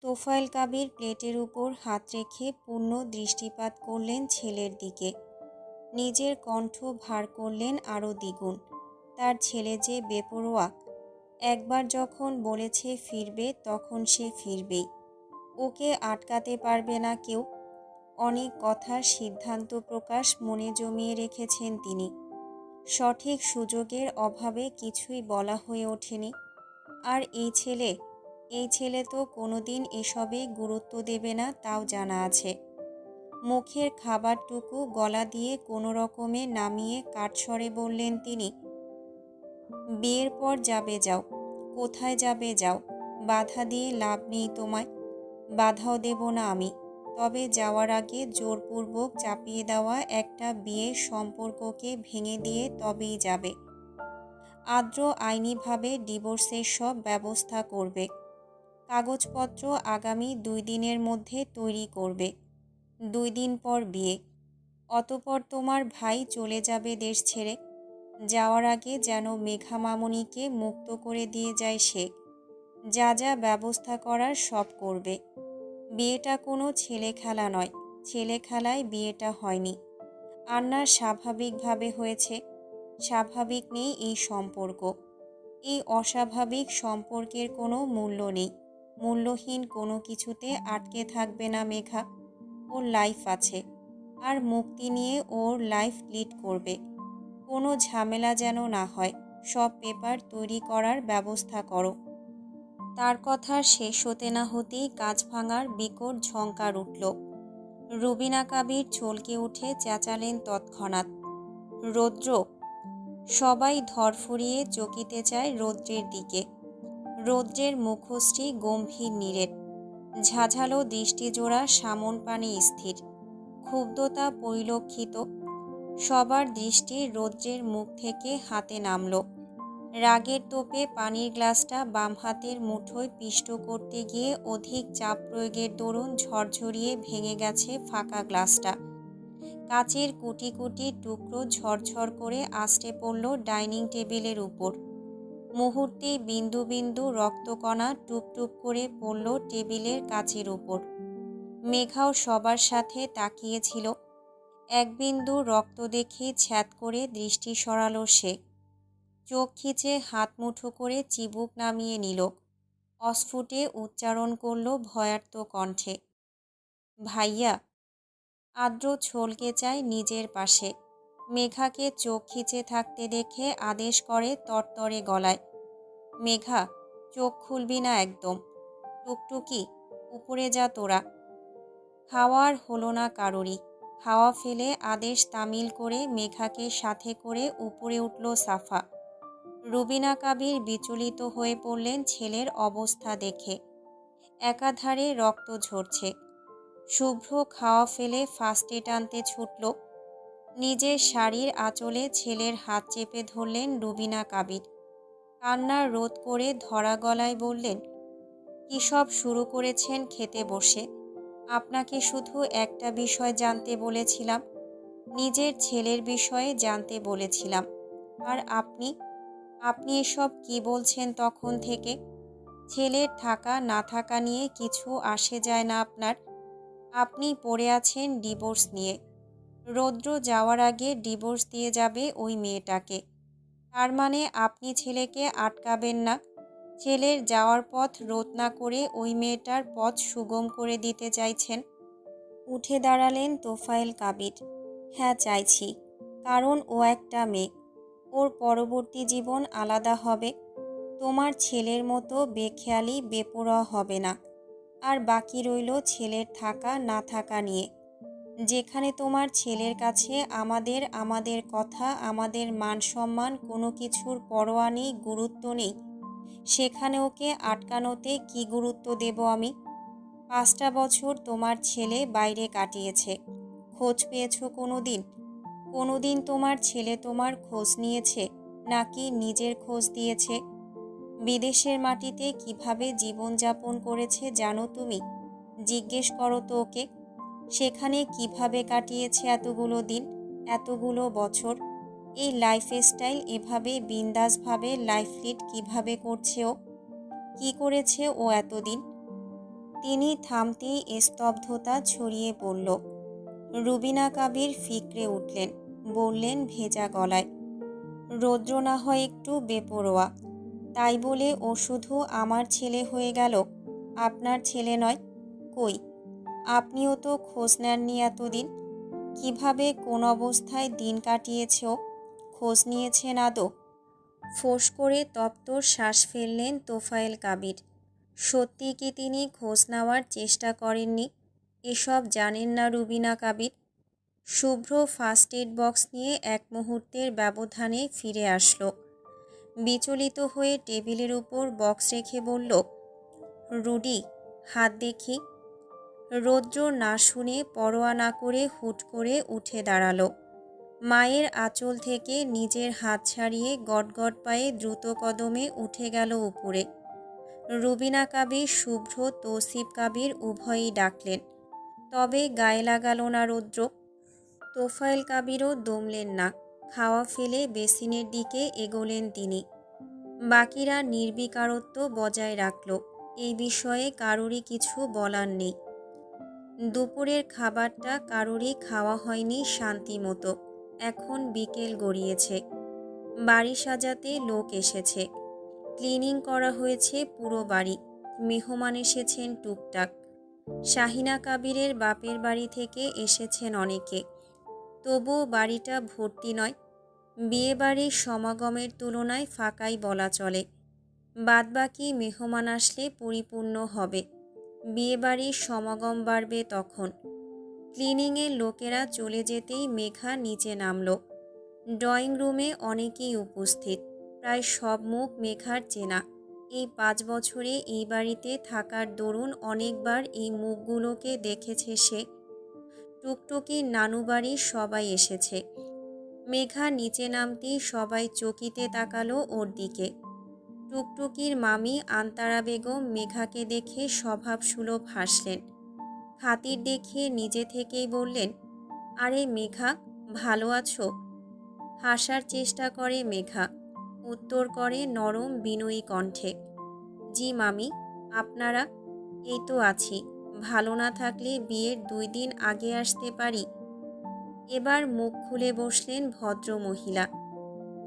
তোফায়েল কাবির প্লেটের উপর হাত রেখে পূর্ণ দৃষ্টিপাত করলেন ছেলের দিকে। নিজের কণ্ঠ ভার করলেন আরও দ্বিগুণ। তার ছেলে যে বেপরোয়া, একবার যখন বলেছে ফিরবে তখন সে ফিরবেই। ওকে আটকাতে পারবে না কেউ। অনেক কথার সিদ্ধান্ত প্রকাশ মনে জমিয়ে রেখেছেন তিনি। সঠিক সুযোগের অভাবে কিছুই বলা হয়ে ওঠেনি। আর এই ছেলে তো কোনোদিন এসবে গুরুত্ব দেবে না, তাও জানা আছে। মুখের খাবারটুকু গলা দিয়ে কোনো রকমে নামিয়ে কাঠস্বরে বললেন তিনি, বিয়ের পর যাবে যাও, কোথায় যাবে যাও, বাধা দিয়ে লাভ নেই তোমায়, বাধাও দেব না আমি। তবে যাওয়ার আগে জোরপূর্বক চাপিয়ে দেওয়া একটা বিয়ের সম্পর্ককে ভেঙে দিয়ে তবেই যাবে। আদ্র আইনিভাবে ডিভোর্সের সব ব্যবস্থা করবে। কাগজপত্র আগামী 2 দিনের মধ্যে তৈরি করবে। 2 দিন পর বিয়ে। অতঃপর তোমার ভাই চলে যাবে দেশ ছেড়ে। যাওয়ার আগে যেন মেঘা মামুনিকে মুক্ত করে দিয়ে যায় সে। যা যা ব্যবস্থা করার সব করবে। বিয়েটা কোনো ছেলে খেলা নয়, ছেলে খেলায় বিয়েটা হয়নি। আন্নার স্বাভাবিকভাবে হয়েছে। স্বাভাবিক নেই এই সম্পর্ক। এই অস্বাভাবিক সম্পর্কের কোনো মূল্য নেই। মূল্যহীন কোনো কিছুতে আটকে থাকবে না মেঘা। ওর লাইফ আছে, আর মুক্তি নিয়ে ওর লাইফ লিড করবে। কোনো ঝামেলা যেন না হয়। সব পেপার তৈরি করার ব্যবস্থা করো। তার কথা শেষ হতে না হতেই কাঁচ ভাঙার বিকট ঝংকার উঠল। রুবিনা কাবির চলকে উঠে চেঁচালেন তৎক্ষণাৎ, রৌদ্র! সবাই ধরফরিয়ে চকিতে চায় রৌদ্রের দিকে। রৌদ্রের মুখশ্রী গম্ভীর নিরেট, ঝাঝালো দৃষ্টিজোড়া সামন পানে স্থির। ক্ষুব্ধতা পরিলক্ষিত। সবার দৃষ্টি রৌদ্রের মুখ থেকে হাতে নামল। রাগের তোপে পানির গ্লাসটা বাম হাতের মুঠোয় পিষ্ট করতে গিয়ে অধিক চাপ প্রয়োগের দরুন ঝরঝরিয়ে ভেঙে গেছে ফাঁকা গ্লাসটা। কাচের কুটি কুটি টুকরো ঝরঝর করে আছড়ে পড়ল ডাইনিং টেবিলের উপর। মুহূর্তেই বিন্দু বিন্দু রক্তকণা টুপটুপ করে পড়ল টেবিলের কাচের উপর। মেঘাও সবার সাথে তাকিয়েছিল। এক বিন্দু রক্ত দেখে ছ্যাদ করে দৃষ্টি সরালো সে। চোখ খিচে হাত মুঠো করে চিবুক নামিয়ে নিল। অস্ফুটে উচ্চারণ করল ভয়ার্ত কণ্ঠে, ভাইয়া। আদ্র ছলকে চায় নিজের পাশে। মেঘাকে চোখ খিচে থাকতে দেখে আদেশ করে তরতরে গলায়, মেঘা, চোখ খুলবি না একদম। টুকটুকি, উপরে যা তোরা। খাওয়ার হলো না কারোরই। খাওয়া ফেলে আদেশ তামিল করে মেঘাকে সাথে করে উপরে উঠল সাফা। রুবিনা কাবির বিচলিত হয়ে পড়লেন ছেলের অবস্থা দেখে। একাধারে রক্ত ঝরছে। শুভ্র খাওয়া ফেলে ফার্স্ট এড আনতে ছুটল। নিজের শাড়ির আঁচলে ছেলের হাত চেপে ধরলেন রুবিনা কাবির। কান্নার রোধ করে ধরা গলায় বললেন, কী সব শুরু করেছেন খেতে বসে? আপনাকে শুধু একটা বিষয় জানতে বলেছিলাম, নিজের ছেলের বিষয়ে জানতে বলেছিলাম। আর আপনি এসব কি বলছেন তখন থেকে? ছেলের থাকা না থাকা নিয়ে কিছু আসে যায় না আপনার। আপনি পড়ে আছেন ডিভোর্স নিয়ে। রৌদ্র যাওয়ার আগে ডিভোর্স দিয়ে যাবে ওই মেয়েটাকে। তার মানে আপনি ছেলেকে আটকাবেন না। ছেলের যাওয়ার পথ রোধ না করে ওই মেয়েটার পথ সুগম করে দিতে চাইছেন। উঠে দাঁড়ালেন তোফায়েল কাবির। হ্যাঁ, চাইছি। কারণ ও একটা মেয়ে। ওর পরবর্তী জীবন আলাদা হবে। তোমার ছেলের মতো বেখেয়ালি বেপরোয়া হবে না। আর বাকি রইল ছেলের থাকা না থাকা নিয়ে। যেখানে তোমার ছেলের কাছে আমাদের কথা, আমাদের মান সম্মান কোনো কিছুর পরোয়া নেই, গুরুত্ব নেই, সেখানে ওকে আটকানোতে কি গুরুত্ব দেব আমি? 5টা বছর তোমার ছেলে বাইরে কাটিয়েছে। খোঁজ পেয়েছো কোনোদিন? কোনোদিন তোমার ছেলে তোমার খোঁজ নিয়েছে, নাকি নিজের খোঁজ দিয়েছে? বিদেশের মাটিতে কিভাবে জীবনযাপন করেছে জানো তুমি? জিজ্ঞেস করো তো ওকে। সেখানে কিভাবে কাটিয়েছে এতগুলো দিন, এতগুলো বছর? এই লাইফস্টাইল এভাবে বিন্দাসভাবে লাইফ লিড কিভাবে করছে ও? কি করেছে ও এতদিন? তিনি থামতেই স্তব্ধতা ছড়িয়ে পড়ল। রুবিনা কাবির ফিকরে উঠলেন, বললেন ভেজা গলায়, রৌদ্র না হয় একটু বেপরোয়া, তাই বলে ও শুধু আমার ছেলে হয়ে গেল, আপনার ছেলে নয়? কই, আপনিও তো খোঁজ নেননি এতদিন। কিভাবে কোন অবস্থায় দিন কাটিয়েছ, খোঁজ নিয়েছেন আদৌ? ফোঁস করে তপ্ত শ্বাস ফেললেন তোফায়েল কাবির। সত্যি কি তিনি খোঁজ নেওয়ার চেষ্টা করেননি? এসব জানেন না রুবিনা কাবির? শুভ্র ফার্স্ট এড বক্স নিয়ে এক মুহূর্তের ব্যবধানে ফিরে আসলো। বিচলিত হয়ে টেবিলের উপর বক্স রেখে বলল, রুডি, হাত দেখি। রৌদ্র না শুনে পরোয়া না করে হুট করে উঠে দাঁড়ালো। মায়ের আঁচল থেকে নিজের হাত ছাড়িয়ে গটগট পায়ে দ্রুত কদমে উঠে গেল উপরে। রুবিনা কাবির, শুভ্র, তৌসিফ কাবির উভয়ই ডাকলেন, তবে গায়ে লাগালো না রৌদ্র। তোফায়েল কাবিরও দমলেন না, খাওয়া ফেলে বেসিনের দিকে এগোলেন তিনি। বাকিরা নির্বিকারত্ব বজায় রাখল। এই বিষয়ে কারোরই কিছু বলার নেই। দুপুরের খাবারটা কারোরই খাওয়া হয়নি শান্তি মতো। এখন বিকেল গড়িয়েছে, বাড়ি সাজাতে লোক এসেছে, ক্লিনিং করা হয়েছে পুরো বাড়ি, মেহমান এসেছেন টুকটাক। শাহিনা কাবিরের বাপের বাড়ি থেকে এসেছেন অনেকে, তবুও বাড়িটা ভর্তি নয়। বিয়েবাড়ির সমাগমের তুলনায় ফাঁকাই বলা চলে। বাদবাকি মেহমান আসলে পরিপূর্ণ হবে, বিয়েবাড়ির সমাগম বাড়বে তখন। ক্লিনিংয়ের লোকেরা চলে যেতেই মেঘা নিচে নামল। ড্রয়িং রুমে অনেকেই উপস্থিত, প্রায় সব মুখ মেঘার চেনা। এই 5 বছরে এই বাড়িতে থাকার দরুন অনেকবার এই মুখগুলোকে দেখেছে সে। টুকটুকির নানু বাড়ির সবাই এসেছে। মেঘা নিচে নামতেই সবাই চকিতে তাকালো ওর দিকে। টুকটুকির মামি আন্তারা বেগম মেঘাকে দেখে স্বভাবসুলভ হাসলেন। খাতির দেখিয়ে নিজে থেকেই বললেন, আরে মেঘা, ভালো আছো? হাসার চেষ্টা করে মেঘা, উত্তর করে নরম বিনয়ী কণ্ঠে, জি মামি, আপনারা? এই তো আছি, ভালো না থাকলে বিয়ের 2 দিন আগে আসতে পারি। এবার মুখ খুলে বসলেন ভদ্র মহিলা।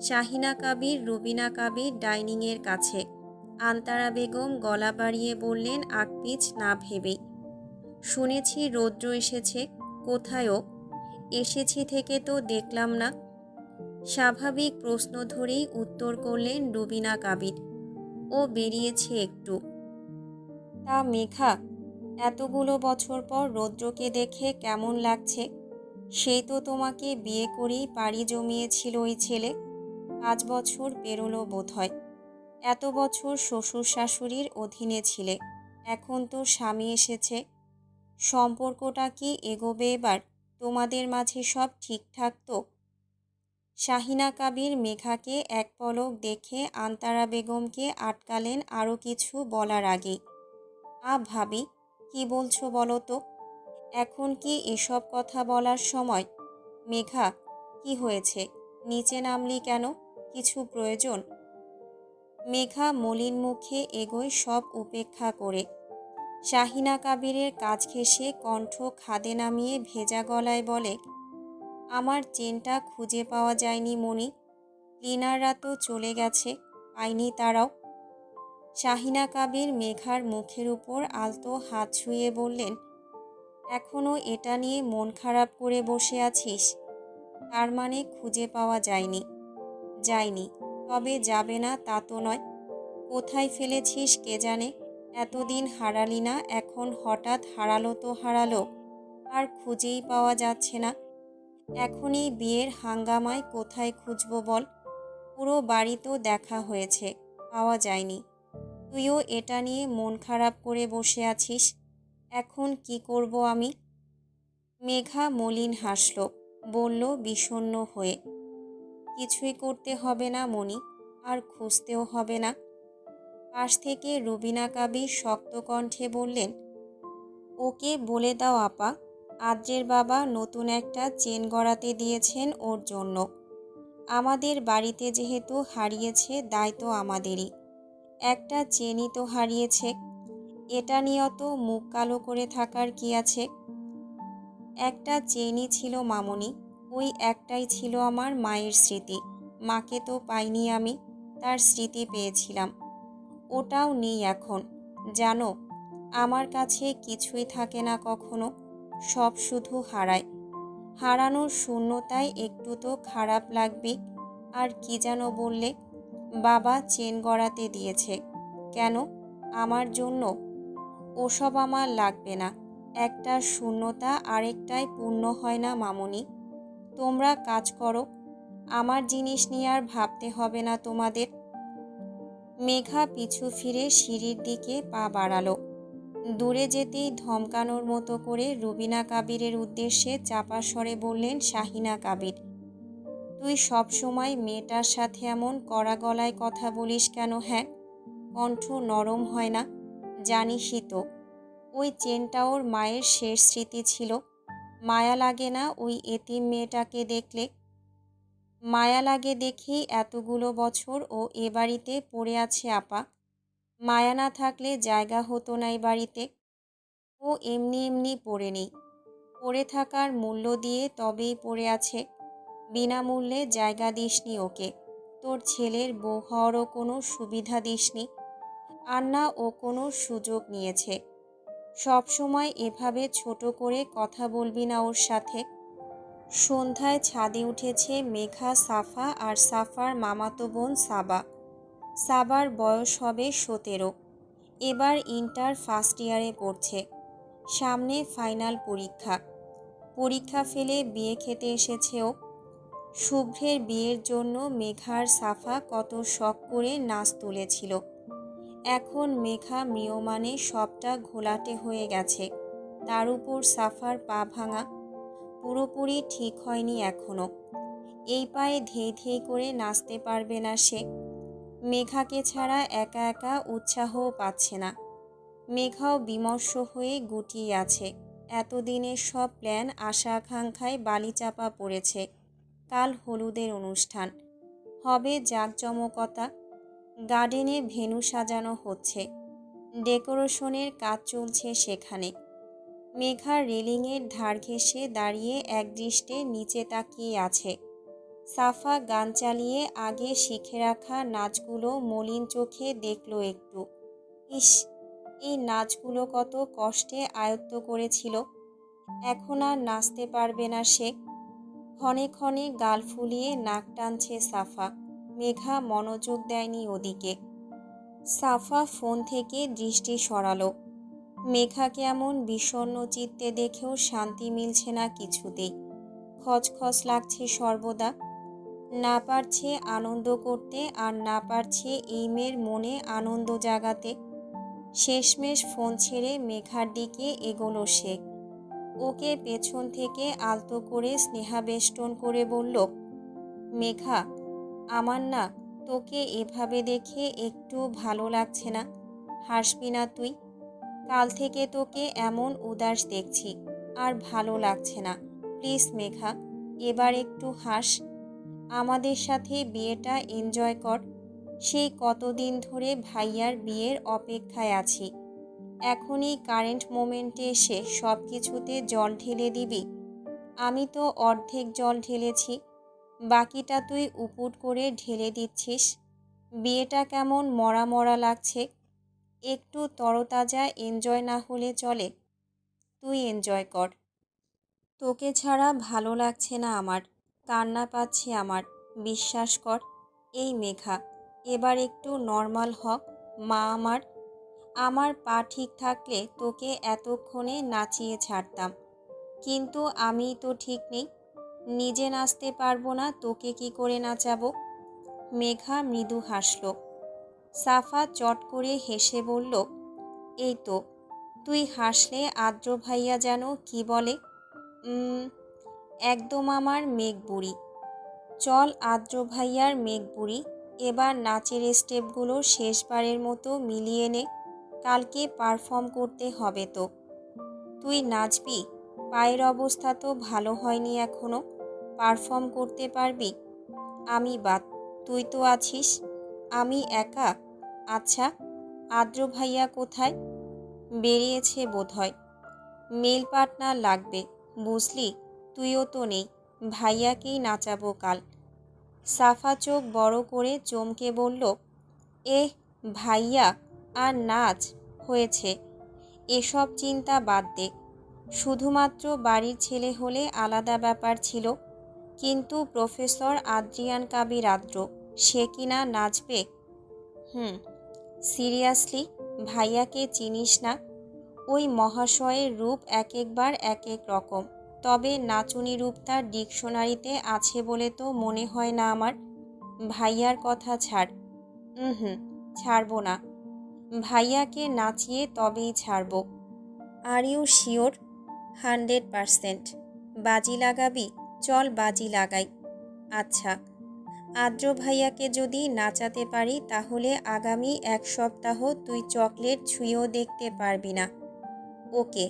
শাহিনা কাবির, রুবিনা কাবির ডাইনিংয়ের কাছে। আন্তারা বেগম গলা বাড়িয়ে বললেন আকপিচ না ভেবেই, শুনেছি রৌদ্র এসেছে, কোথায় ও? এসেছি থেকে তো দেখলাম না। স্বাভাবিক প্রশ্ন ধরেই উত্তর করলেন রুবিনা কাবির, ও বেরিয়েছে একটু। তা মেঘা, এতগুলো বছর পর রৌদ্রকে দেখে কেমন লাগছে? সেই তো তোমাকে বিয়ে করেই পাড়ি জমিয়েছিল ওই ছেলে। 5 বছর পেরোলো বোধহয়। এত বছর শ্বশুর শাশুড়ির অধীনে ছিলে, এখন তো স্বামী এসেছে। সম্পর্কটা কি এগোবে এবার? তোমাদের মাঝে সব ঠিকঠাক তো? শাহিনা কাবির মেঘাকে এক পলক দেখে আন্তারা বেগমকে আটকালেন আরও কিছু বলার আগেই। ভাবি, কি বলছো বলো তো? এখন কি এসব কথা বলার সময়? মেঘা, কি হয়েছে, নিচে নামলি কেন? কিছু প্রয়োজন? মেঘা মলিন মুখে এগোয় সব উপেক্ষা করে। শাহিনা কাবিরের কাছ ঘেঁষে কণ্ঠ খাদে নামিয়ে ভেজা গলায় বলে, আমার চেনটা খুঁজে পাওয়া যায়নি মনি। ক্লিনাররা তো চলে গেছে, পায়নি তারাও। শাহিনা কাবির মেঘার মুখের উপর আলতো হাত ছুঁয়ে বললেন, এখনও এটা নিয়ে মন খারাপ করে বসে আছিস? তার মানে খুঁজে পাওয়া যায়নি? যায়নি, তবে যাবে না তা তো নয়। কোথায় ফেলেছিস কে জানে, এতদিন হারালি না, এখন হঠাৎ হারালো তো হারালো, আর খুঁজেই পাওয়া যাচ্ছে না। এখন এই বিয়ের হাঙ্গামায় কোথায় খুঁজব বল? পুরো বাড়ি তো দেখা হয়েছে, পাওয়া যায়নি। তুইও এটা নিয়ে মন খারাপ করে বসে আছিস। এখন কি করব আমি? মেঘা মলিন হাসল, বলল বিষণ্ণ হয়ে, কিছুই করতে হবে না মনি, আর খুঁজতেও হবে না। পাশ থেকে রুবিনা কাবির শক্ত কণ্ঠে বললেন, ওকে বলে দাও আপা, আদ্রের বাবা নতুন একটা চেন গড়াতে দিয়েছেন ওর জন্য। আমাদের বাড়িতে যেহেতু হারিয়েছে, দায় তো আমাদেরই। একটা চেনই তো হারিয়েছে, এটা নিয়ে অত মুখ কালো করে থাকার কি আছে? একটা চেনই ছিল মামনি, ওই একটাই ছিল আমার মায়ের স্মৃতি। মাকে তো পাইনি আমি, তার স্মৃতি পেয়েছিলাম। ওটাও নেই এখন। জানো, আমার কাছে কিছুই থাকে না কখনো, সব শুধু হারায়। হারানোর শূন্যতায় একটু তো খারাপ লাগবে। আর কি যেন বললে, বাবা চেন গড়াতে দিয়েছে কেন? আমার জন্য? ওসব আমার লাগবে না। একটা শূন্যতা আরেকটাই পূর্ণ হয় না মামনি। তোমরা কাজ করো, আমার জিনিস নিয়ে আর ভাবতে হবে না তোমাদের। মেঘা পিছু ফিরে সিঁড়ির দিকে পা বাড়ালো। দূরে যেতেই ধমকানোর মতো করে রুবিনা কাবিরের উদ্দেশ্যে চাপা স্বরে বললেন শাহিনা কাবির, তুই সব সময় মেয়েটার সাথে এমন কড়া গলায় কথা বলিস কেন? হ্যাঁ, কণ্ঠ নরম হয় না? জানিসই তো, ওই চেনটা ওর মায়ের শেষ স্মৃতি ছিল। মায়া লাগে না ওই এতিম মেয়েটাকে দেখলে? মায়া লাগে দেখেই এতগুলো বছর ও এ বাড়িতে পড়ে আছে আপা। মায়া না থাকলে জায়গা হতো না এই বাড়িতে। ও এমনি এমনি পড়ে নেই, পড়ে থাকার মূল্য দিয়ে তবেই পড়ে আছে। বিনামূল্যে জায়গা দিসনি ওকে, তোর ছেলের বউ হওয়ারও কোনো সুবিধা দিসনি। আর না ও কোনো সুযোগ নিয়েছে। সব সময় এভাবে ছোট করে কথা বলবি না ওর সাথে। সন্ধ্যায় ছাদে উঠেছে মেঘা, সাফা আর সাফার মামাতো বোন সাবা। সাবার বয়স হবে 17, এবার ইন্টার ফার্স্ট ইয়ারে পড়ছে। সামনে ফাইনাল পরীক্ষা। পরীক্ষা ফেলে বিয়ে খেতে এসেছে ও। শুভ্রের বিয়ের জন্য মেঘা আর সাফা কত শখ করে নাচ তুলেছিল। এখন মেঘা ম্রিয়মাণে সবটা ঘোলাটে হয়ে গেছে। তার উপর সাফার পা ভাঙা, পুরোপুরি ঠিক হয়নি এখনো। এই পায়ে ধেই ধেই করে নাচতে পারবে না সে। মেঘাকে ছাড়া একা একা উৎসাহও পাচ্ছে না। মেঘাও বিমর্ষ হয়ে গুটিয়ে আছে। এতদিনের সব প্ল্যান আশা আকাঙ্ক্ষায় বালিচাপা পড়েছে। কাল হলুদের অনুষ্ঠান হবে, জাঁকজমকতা। গার্ডেনে ভেন্যু সাজানো হচ্ছে, ডেকোরেশনের কাজ চলছে সেখানে। মেঘা রেলিংয়ের ধার ঘেঁষে দাঁড়িয়ে একদৃষ্টে নিচে তাকিয়ে আছে। সাফা গান চালিয়ে আগে শিখে রাখা নাচগুলো মলিন চোখে দেখল একটু। ইস, এই নাচগুলো কত কষ্টে আয়ত্ত করেছিল, এখন আর নাচতে পারবে না সে। ক্ষণে ক্ষণে গাল ফুলিয়ে নাক টানছে সাফা। মেঘা মনোযোগ দেয়নি ওদিকে। সাফা ফোন থেকে দৃষ্টি সরালো। মেঘাকে এমন বিষণ্ণ চিত্তে দেখেও শান্তি মিলছে না কিছুতেই। খচখচ লাগছে সর্বদা। না পারছে আনন্দ করতে, আর না পারছে এই মেয়ের মনে আনন্দ জাগাতে। শেষমেশ ফোন ছেড়ে মেঘার দিকে এগোলো সে। ওকে পেছন থেকে আলতো করে স্নেহাবেষ্টন করে বলল, মেঘা, আমার না তোকে এভাবে দেখে একটু ভালো লাগছে না। হাসবি না তুই? কাল থেকে তোকে এমন উদাস দেখছি, আর ভালো লাগছে না। প্লিজ মেঘা, এবার একটু হাস। আমাদের সাথে বিয়েটা এনজয় কর। সেই কতদিন ধরে ভাইয়ার বিয়ের অপেক্ষায় আছি। এখনই কারেন্ট মোমেন্টে এসে সব কিছুতে জল ঢেলে দিবি? আমি তো অর্ধেক জল ঢেলেছি, বাকিটা তুই উপুট করে ঢেলে দিচ্ছিস। বিয়েটা কেমন মরা মরা লাগছে। একটু তরতাজা এনজয় না হলে চলে? তুই এনজয় কর। তোকে ছাড়া ভালো লাগছে না আমার, কান্না পাচ্ছে আমার, বিশ্বাস কর। এই মেঘা, এবার একটু নর্মাল হ। মা আমার, আমার পা ঠিক থাকলে তোকে এতক্ষণে নাচিয়ে ছাড়তাম, কিন্তু আমি তো ঠিক নেই। নিজে নাচতে পারবো না, তোকে কি করে নাচাবো? মেঘা মৃদু হাসল। সাফা চট করে হেসে বলল, এই তো, তুই হাসলে আদ্র ভাইয়া যেন কি বলে, একদম আমার মেঘ বুড়ি। চল আদ্র ভাইয়ার মেঘ বুড়ি, এবার নাচের স্টেপগুলো শেষবারের মতো মিলিয়ে নে। কালকে পারফর্ম করতে হবে তো। তুই নাচবি? পায়ের অবস্থা তো ভালো হয়নি এখনো, পারফর্ম করতে পারবি? আমি বাদ, তুই তো আছিস। আমি একা? আচ্ছা, আদ্র ভাইয়া কোথায়? বেরিয়েছে বোধহয়। মেল পার্টনার লাগবে, বুঝলি? তুইও তো নেই। ভাইয়াকেই নাচাবো কাল। সাফা চোখ বড় করে চমকে বলল, এহ ভাইয়া, আর নাচ হয়েছে। এসব চিন্তা বাদ দে। শুধুমাত্র বাড়ির ছেলে হলে আলাদা ব্যাপার ছিল, কিন্তু প্রফেসর আদ্রিয়ান কাবির আদ্র, সে কিনা নাচবে? সিরিয়াসলি? ভাইয়াকে চিনিস না? ওই মহাশয়ের রূপ এক একবার এক এক রকম, তবে নাচুনি রূপ তার ডিকশনারিতে আছে বলে তো মনে হয় না আমার। ভাইয়ার কথা ছাড়। ছাড়বো না। ভাইয়াকে নাচিয়ে তবেই ছাড়বো। Are you sure? 100%। বাজি লাগাবি? চল বাজি লাগাই। আচ্ছা। আদ্র ভাইয়াকে যদি নাচাতে পারি তাহলে আগামী 1 সপ্তাহ তুই চকলেট ছুঁয়েও দেখতে পারবি না। ওকে।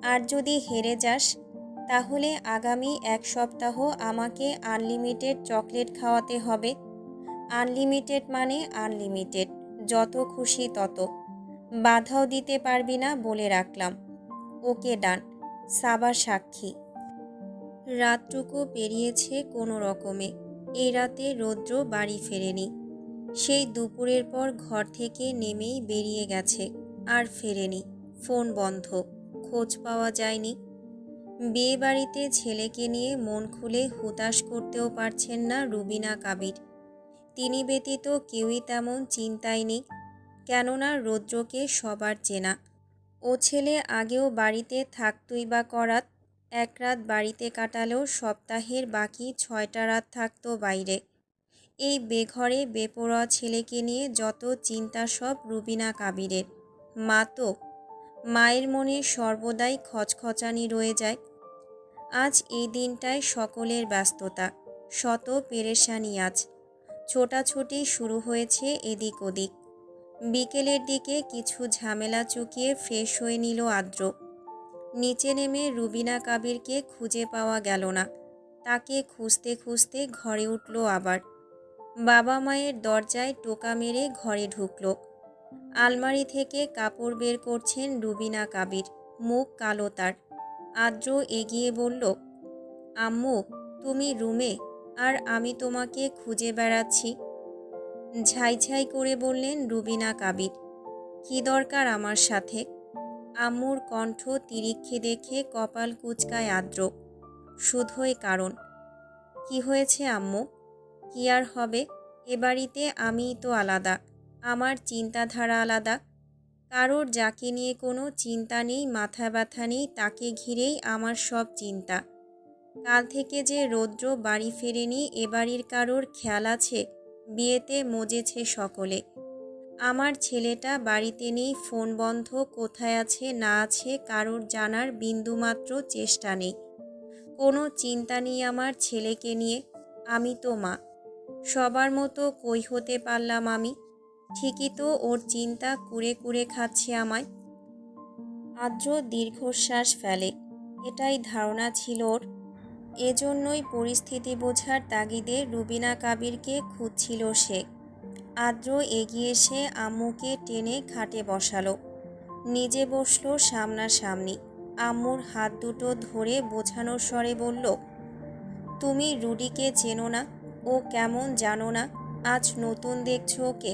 আর যদি হেরে যাস তাহলে আগামী 1 সপ্তাহ আমাকে আনলিমিটেড চকলেট খাওয়াতে হবে। আনলিমিটেড মানে আনলিমিটেড, যত খুশি তত। বাধাও দিতে পারবি না বলে রাখলাম। ওকে ডান। সাবা সাক্ষী। রাতটুকু পেরিয়েছে কোনো রকমে। এই রাতে রৌদ্র বাড়ি ফেরেনি। সেই দুপুরের পর ঘর থেকে নেমেই বেরিয়ে গেছে, আর ফেরেনি। ফোন বন্ধ, খোঁজ পাওয়া যায়নি। বিয়ে বাড়িতে ছেলেকে নিয়ে মন খুলে হুতাশ করতেও পারছেন না রুবিনা কাবির। তিনি ব্যতীত কেউই তেমন চিন্তায় নেই, কেননা রৌদ্রকে সবার চেনা। ও ছেলে আগেও বাড়িতে থাকতই বা করাত। 1 রাত বাড়িতে কাটালেও সপ্তাহের বাকি 6টা রাত থাকতো বাইরে। এই বেঘরে বেপরোয়া ছেলেকে নিয়ে যত চিন্তা সব রুবিনা কাবিরের। মা তো, মায়ের মনে সর্বদাই খচখচানি রয়ে যায়। আজ এই দিনটায় সকলের ব্যস্ততা, শত পেরেশানি। আজ ছোটাছুটি শুরু হয়েছে এদিক ওদিক। বিকেলের দিকে কিছু ঝামেলা চুকিয়ে ফ্রেশ হয়ে নিল আদ্র। নিচে নেমে রুবিনা কাবিরকে খুঁজে পাওয়া গেল না। তাকে খুঁজতে খুঁজতে ঘরে উঠল আবার। বাবা মায়ের দরজায় টোকা মেরে ঘরে ঢুকল। আলমারি থেকে কাপড় বের করছেন রুবিনা কাবির, মুখ কালো তার। আদ্র এগিয়ে বলল, আম্মু তুমি রুমে, আর আমি তোমাকে খুঁজে বেড়াচ্ছি। ঝাই করে বললেন রুবিনা কাবির, কি দরকার আমার সাথে? আম্মুর কণ্ঠ তিরিক্ষে দেখে কপাল কুঁচকায় আদ্র। শুধুই কারণ। কি হয়েছে আম্মু? কি আর হবে, এ বাড়িতে আমিই তো আলাদা, আমার চিন্তাধারা আলাদা। কারোর যাকে নিয়ে কোনো চিন্তা নেই, মাথা ব্যথা নেই, তাকে ঘিরেই আমার সব চিন্তা। কাল থেকে যে রৌদ্র বাড়ি ফেরেনি, এ বাড়ির কারোর খেয়াল আছে? বিয়েতে মজেছে সকলে। আমার ছেলেটা বাড়িতে নেই, ফোন বন্ধ, কোথায় আছে না আছে কারোর জানার বিন্দুমাত্র চেষ্টা নেই। কোনো চিন্তা নেই আমার ছেলেকে নিয়ে। আমি তো মা, সবার মতো কই হতে পারলাম আমি? ঠিকই তো ওর চিন্তা কুরে কুরে খাচ্ছে আমায়। আদ্র দীর্ঘশ্বাস ফেলে। এটাই ধারণা ছিল ওর। এজন্যই পরিস্থিতি বোঝার তাগিদে রুবিনা কাবিরকে খুঁজছিল সে। আদ্র এগিয়ে এসে আম্মুকে টেনে খাটে বসালো। নিজে বসলো সামনাসামনি। আম্মুর হাত দুটো ধরে বোঝানোর স্বরে বলল, তুমি রুডিকে চেনো না? ও কেমন জানো না? আজ নতুন দেখছো ওকে,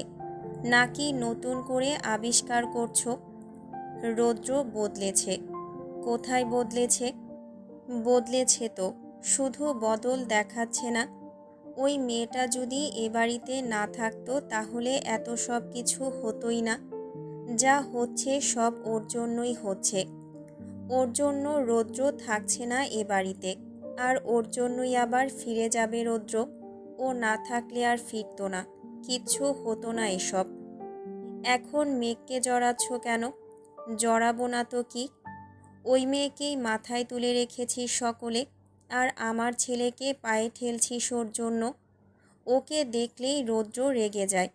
নাকি নতুন করে আবিষ্কার করছো? রৌদ্র বদলেছে। কোথায় বদলেছে? বদলেছে তো, শুধু বদল দেখাচ্ছে না। ওই মেয়েটা যদি এ বাড়িতে না থাকতো তাহলে এত সব কিছু হতোই না। যা হচ্ছে সব ওর জন্যই হচ্ছে। ওর জন্য রৌদ্র থাকছে না এ বাড়িতে, আর ওর জন্যই আবার ফিরে যাবে রৌদ্র। ও না থাকলে আর ফিরতো না, কিচ্ছু হতো না এসব। এখন মেঘকে জড়াচ্ছ কেন? জড়াবো না তো কি? ওই মেয়েকেই মাথায় তুলে রেখেছি সকলে, আর আমার ছেলেকে পায়ে ঠেলছিস ওর জন্য। ওকে দেখলেই রৌদ্র রেগে যায়।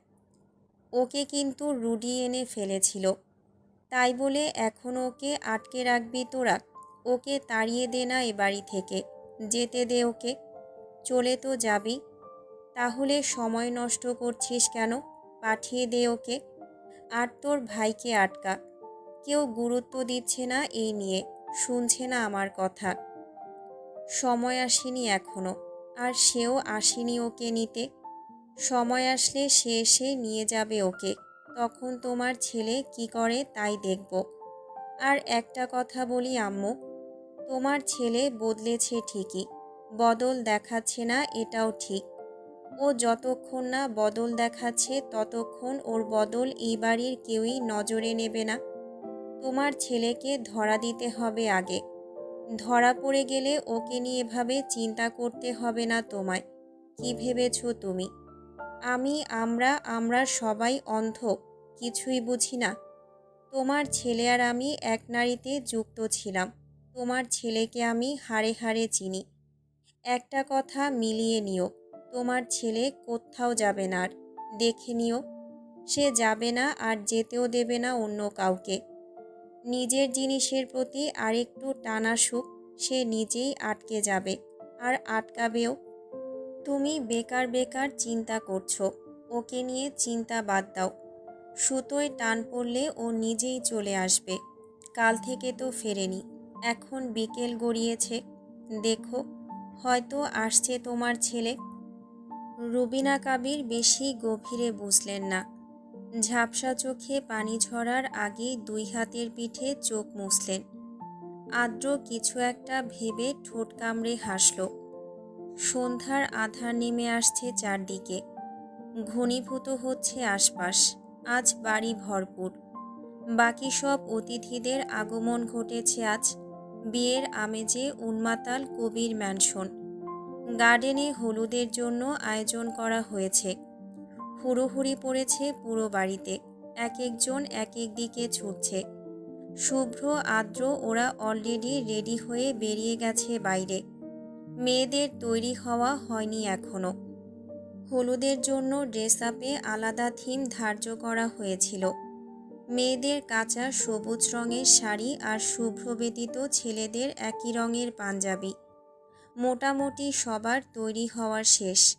ওকে কিন্তু রুডি এনে ফেলেছিল, তাই বলে এখন ওকে আটকে রাখবি তোরা? ওকে তাড়িয়ে দে না এ বাড়ি থেকে, যেতে দে ওকে। চলে তো যাবি, তাহলে সময় নষ্ট করছিস কেন? পাঠিয়ে দে ওকে। আর তোর ভাইকে আটকা। কেউ গুরুত্ব দিচ্ছে না এই নিয়ে, শুনছে না আমার কথা। সময় আসেনি এখনো, আর সেও আসেনি ওকে নিতে। সময় আসলে সে এসে নিয়ে যাবে ওকে, তখন তোমার ছেলে কি করে তাই দেখব। আর একটা কথা বলি আম্মু, তোমার ছেলে বদলেছে ঠিকই, বদল দেখাচ্ছে না এটাও ঠিক। ও যতক্ষণ না বদল দেখাচ্ছে ততক্ষণ ওর বদল এই বাড়ির কেউই নজরে নেবে না। তোমার ছেলেকে ধরা দিতে হবে আগে। ধরা পড়ে গেলে ওকে নিয়ে এভাবে চিন্তা করতে হবে না তোমায়। কি ভেবেছো তুমি? আমরা আমরা সবাই অন্ধ, কিছুই বুঝি না? তোমার ছেলে আর আমি এক নাড়িতে যুক্ত ছিলাম। তোমার ছেলেকে আমি হাড়ে হাড়ে চিনি। একটা কথা মিলিয়ে নিও, তোমার ছেলে কোত্থাও যাবে না আর। দেখে নিও, সে যাবে না আর যেতেও দেবে না অন্য কাউকে। নিজের জিনিসের প্রতি আরেকটু টান আসুক, সে নিজেই আটকে যাবে, আর আটকাবেও। তুমি বেকার বেকার চিন্তা করছো, ওকে নিয়ে চিন্তা বাদ দাও। সুতোয় টান পড়লে ও নিজেই চলে আসবে। কাল থেকে তো ফেরেনি, এখন বিকেল গড়িয়েছে। দেখো, হয়তো আসছে তোমার ছেলে। রুবিনা কাবির বেশি গভীরে বুঝলেন না। ঝাপসা চোখে পানি ঝরার আগেই দুই হাতের পিঠে চোখ মুছলেন। আদ্র কিছু একটা ভেবে ঠোঁট কামড়ে হাসল। সন্ধ্যার আধার নেমে আসছে চারদিকে, ঘনীভূত হচ্ছে আশপাশ। আজ বাড়ি ভরপুর। বাকি সব অতিথিদের আগমন ঘটেছে আজ। বিয়ের আমেজে উন্মাতাল কবির ম্যানশন। গার্ডেনে হলুদের জন্য আয়োজন করা হয়েছে। হুড়োহুড়ি পড়েছে পুরো বাড়িতে, এক একজন এক এক দিকে ছুটছে। শুভ্র আদ্র ওরা অলরেডি রেডি হয়ে বেরিয়ে গেছে বাইরে। মেয়েদের তৈরি হওয়া হয়নি এখনো। হলুদের জন্য ড্রেস আপে আলাদা থিম ধার্য করা হয়েছিল। মেয়েদের কাঁচা সবুজ রঙের শাড়ি আর শুভ্র ব্যতীত ছেলেদের একই রঙের পাঞ্জাবি। মোটামুটি সবার তৈরি হওয়ার শেষ।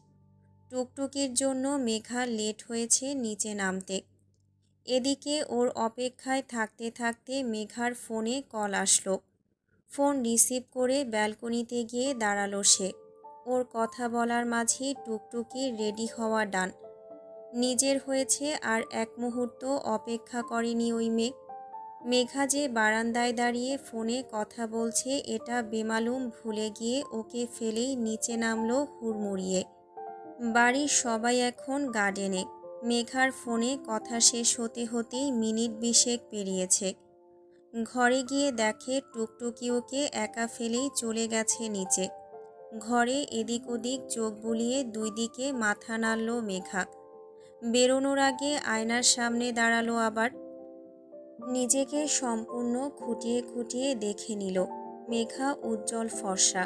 টুকটুকির জন্য মেঘা লেট হয়েছে নিচে নামতে। এদিকে ওর অপেক্ষায় থাকতে থাকতে মেঘার ফোনে কল আসলো। ফোন রিসিভ করে ব্যালকনিতে গিয়ে দাঁড়ালো সে। ওর কথা বলার মাঝেই টুকটুকির রেডি হওয়া ডান। নিজের হয়েছে আর এক মুহূর্ত অপেক্ষা করেনি ওই মেয়ে। মেঘা যে বারান্দায় দাঁড়িয়ে ফোনে কথা বলছে এটা বেমালুম ভুলে গিয়ে ওকে ফেলেই নিচে নামলো হুড়মুড়িয়ে। বাড়ির সবাই এখন গার্ডেনে। মেঘার ফোনে কথা শেষ হতে হতেই মিনিট 20 পেরিয়েছে। ঘরে গিয়ে দেখে টুকটুকি ওকে একা ফেলেই চলে গেছে নিচে। ঘরে এদিক ওদিক চোখ বুলিয়ে দুই দিকে মাথা নাড়ল মেঘা। বেরোনোর আগে আয়নার সামনে দাঁড়ালো আবার। নিজেকে সম্পূর্ণ খুঁটিয়ে খুঁটিয়ে দেখে নিল। মেঘা উজ্জ্বল ফর্সা,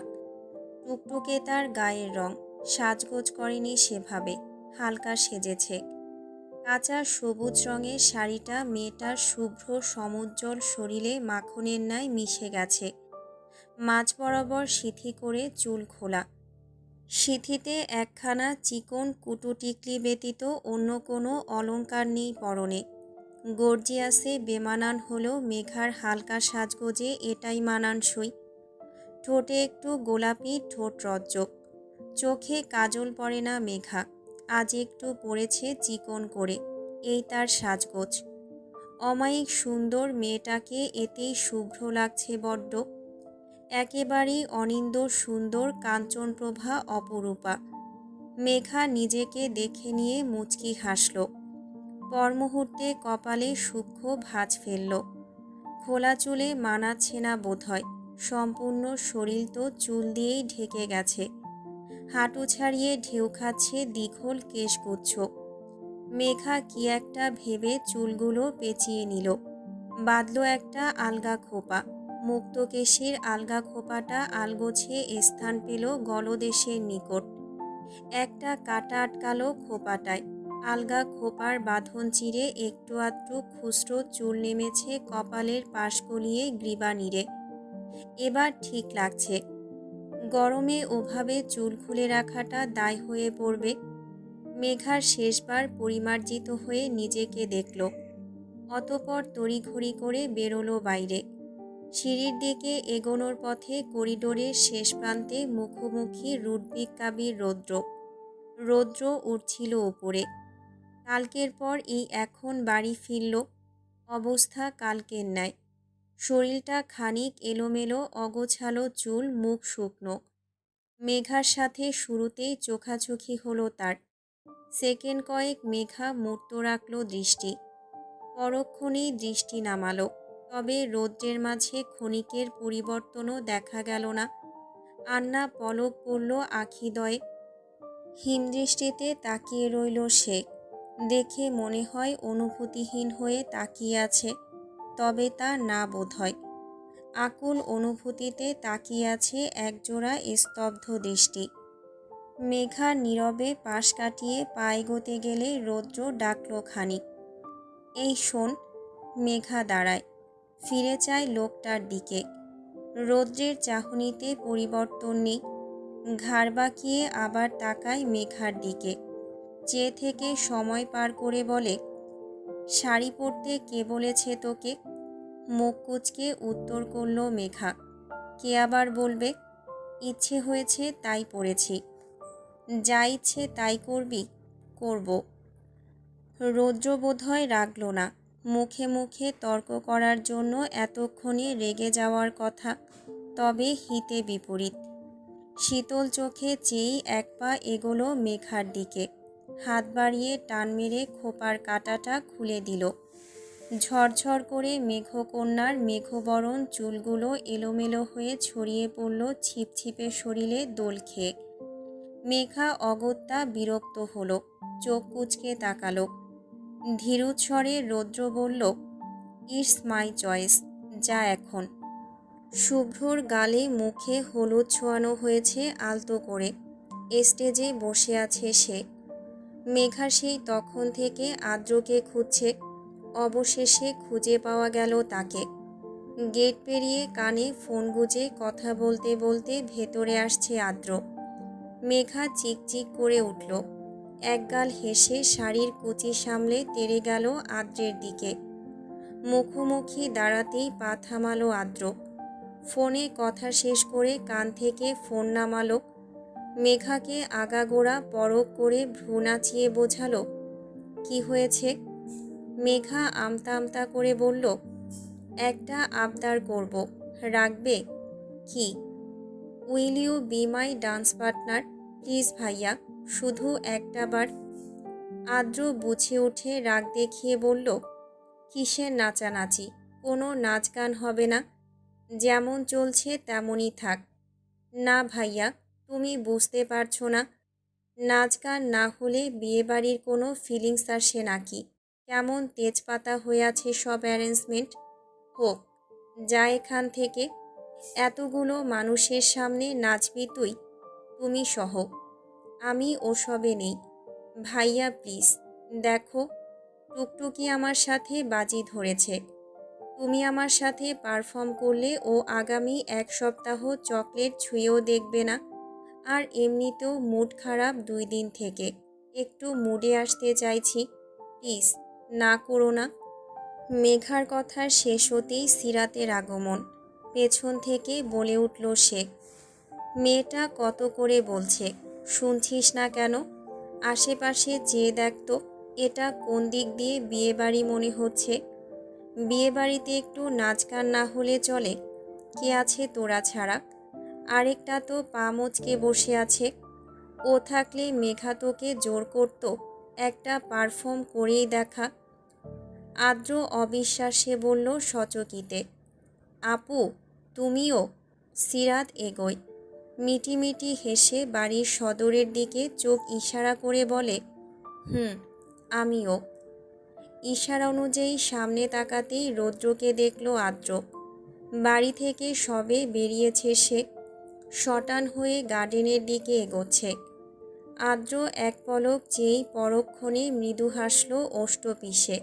টুকটুকে তার গায়ের রং। সাজগোজ করেনি সেভাবে, হালকা সেজেছে। কাঁচা সবুজ রঙের শাড়িটা মেয়েটার শুভ্র সমুজ্জ্বল শরীরে মাখনের ন্যায় মিশে গেছে। মাঝ বরাবর সিথি করে চুল খোলা। সিথিতে একখানা চিকন কুটু টিকলি ব্যতীত অন্য কোনো অলংকার নেই পরনে। গর্জিয়াসে বেমানান হলেও মেঘার হালকা সাজগোজে এটাই মানানসই। ঠোঁটে একটু গোলাপি ঠোঁট রজ্জক। চোখে কাজল পড়ে না মেঘা, আজ একটু পড়েছে চিকন করে, এই তার সাজগোজ। অমায়িক সুন্দর মেয়েটাকে এতেই শুভ্র লাগছে বড্ড। একেবারেই অনিন্দ সুন্দর কাঞ্চনপ্রভা অপরূপা। মেঘা নিজেকে দেখে নিয়ে মুচকি হাসল। পরমুহূর্তে কপালে সূক্ষ্ম ভাঁজ ফেলল। খোলা চুলে মানাচ্ছে না বোধহয়, সম্পূর্ণ শরীর তো চুল দিয়েই ঢেকে গেছে। হাঁটু ছাড়িয়ে ঢেউ খাচ্ছে দীঘল কেশগুচ্ছ। মেঘা কি একটা ভেবে চুলগুলো পেঁচিয়ে নিল। বাঁধল একটা আলগা খোপা। মুক্তকেশীর আলগা খোপাটা আলগোছে স্থান পেল গলদেশের নিকট। একটা কাটা আটকালো খোপাটায়। আলগা খোপার বাঁধন চিরে একটু আধটু খুচরো চুল নেমেছে কপালের পাশ গলিয়ে গ্রীবা নিড়ে। এবার ঠিক লাগছে। গরমে ওভাবে চুল খুলে রাখাটা দায় হয়ে পড়বে। মেঘার শেষবার পরিমার্জিত হয়ে নিজেকে দেখল। অতঃপর তড়িঘড়ি করে বেরোলো বাইরে। সিঁড়ির দিকে এগোনোর পথে করিডোরের শেষ প্রান্তে মুখোমুখি রুদ্বিকাবির রৌদ্র। রৌদ্র উঠছিল ওপরে। কালকের পর এই এখন বাড়ি ফিরল। অবস্থা কালকের ন্যায়। শরীরটা খানিক এলোমেলো, অগোছালো চুল, মুখ শুকনো। মেঘার সাথে শুরুতেই চোখাচোখি হলো তার। সেকেন্ড কয়েক মেঘা মূর্ত রাখল দৃষ্টি। পরক্ষণেই দৃষ্টি নামালো, তবে রৌদ্রের মাঝে ক্ষণিকের পরিবর্তনও দেখা গেল না। আন্না পলক পড়ল আখিদ্বয়ে। হিমদৃষ্টিতে তাকিয়ে রইল সে। দেখে মনে হয় অনুভূতিহীন হয়ে তাকিয়ে আছে, তবে তা না বোধহয়। আকুল অনুভূতিতে তাকিয়ে আছে একজোড়া স্তব্ধ দৃষ্টি। মেঘা নীরবে পাশ কাটিয়ে পা এগোতে গেলে রৌদ্র ডাকল খানিক। এই শোন। মেঘা দাঁড়ায়, ফিরে চায় লোকটার দিকে। রৌদ্রের চাহনিতে পরিবর্তন নেই। ঘাড় বাঁকিয়ে আবার তাকায় মেঘার দিকে। চেয়ে থেকে সময় পার করে বলে, শাড়ি পরতে কে বলেছে তোকে? মুখ কুঁচকে উত্তর করল মেঘা, কে আবার বলবে? ইচ্ছে হয়েছে তাই পড়েছি। যা ইচ্ছে তাই করবি? করব। রৌদ্র বোধহয় রাগল না। মুখে মুখে তর্ক করার জন্য এতক্ষণে রেগে যাওয়ার কথা, তবে হিতে বিপরীত। শীতল চোখে চেয়েই এক পা এগোলো মেঘার দিকে। হাত বাড়িয়ে টান মেরে খোপার কাঁটাটা খুলে দিল। ঝরঝর করে মেঘকন্যার মেঘবরণ চুলগুলো এলোমেলো হয়ে ছড়িয়ে পড়ল ছিপছিপে শরীরে দোল খেয়ে। মেঘা অগত্যা বিরক্ত হলো, চোখ কুঁচকে তাকালো। ধীরুৎস্বরে রৌদ্র বলল, ইটস মাই চয়েস, যা এখন। শুভ্রর গালে মুখে হলুদ ছোঁয়ানো হয়েছে আলতো করে। স্টেজে বসে আছে সে। মেঘা সেই তখন থেকে আদ্রকে খুঁজছে। অবশেষে খুঁজে পাওয়া গেল তাকে। গেট পেরিয়ে কানে ফোন গুঁজে কথা বলতে বলতে ভেতরে আসছে আদ্র। মেঘা চিকচিক করে উঠল। একগাল হেসে শাড়ির কুচি সামলে তেড়ে গেল আদ্রের দিকে। মুখোমুখি দাঁড়াতেই পা থামালো আদ্র। ফোনে কথা শেষ করে কান থেকে ফোন নামালো। মেঘাকে আগাগোড়া পরখ করে ভ্রু নাচিয়ে বোঝালো, কি হয়েছে? মেঘা আমতা আমতা করে বলল, একটা আবদার করব, রাখবে? কি? Will you be my dance partner? Please ভাইয়া, শুধু একটা বার। আদ্র বুঝে উঠে রাগ দেখিয়ে বলল, কিসের নাচানাচি? কোনো নাচ গান হবে না। যেমন চলছে তেমনই থাক। না ভাইয়া, তুমি বুঝতে পারছো না। নাচ গান না হলে বিয়েবাড়ির কোনো ফিলিংস আসে নাকি? কেমন তেজপাতা হয়ে আছে সব অ্যারেঞ্জমেন্ট। হোক, যা এখান থেকে। এতগুলো মানুষের সামনে নাচবি তুই, তুমি সহ। আমি ওসবে নেই। ভাইয়া প্লিজ, দেখো, টুকটুকি আমার সাথে বাজি ধরেছে। তুমি আমার সাথে পারফর্ম করলে ও আগামী এক সপ্তাহ চকলেট ছুঁয়েও দেখবে না। আর এমনিতেও মুড খারাপ 2 দিন থেকে। একটু মুডে আসতে চাইছি, প্লিজ না করো না। মেঘার কথা শেষ হতেই সিরাতের আগমন। পেছন থেকে বলে উঠল সে, মেয়েটা কত করে বলছে, শুনছিস না কেন? আশেপাশে চেয়ে দেখতো, এটা কোন দিক দিয়ে বিয়েবাড়ি মনে হচ্ছে? বিয়েবাড়িতে একটু নাচ গান না হলে চলে? কে আছে তোরা ছাড়া? আরেকটা তো পা মচকে বসে আছে। ও থাকলে মেঘা তোকে জোর করত একটা পারফর্ম করেই দেখা। আদ্র অবিশ্বাসে বলল সচকিতে, আপু তুমিও? সিরাত এগোয়। মিটিমিটি হেসে বাড়ির সদরের দিকে চোখ ইশারা করে বলে, আমিও। ইশারা অনুযায়ী সামনে তাকাতেই রৌদ্রকে দেখল আদ্র। বাড়ি থেকে সবে বেরিয়েছে সে। শটান হয়ে গার্ডেনের দিকে এগোচ্ছে। আদ্র এক পলক চেয়েই পরক্ষণে মৃদু হাসল ওষ্ঠপিষে।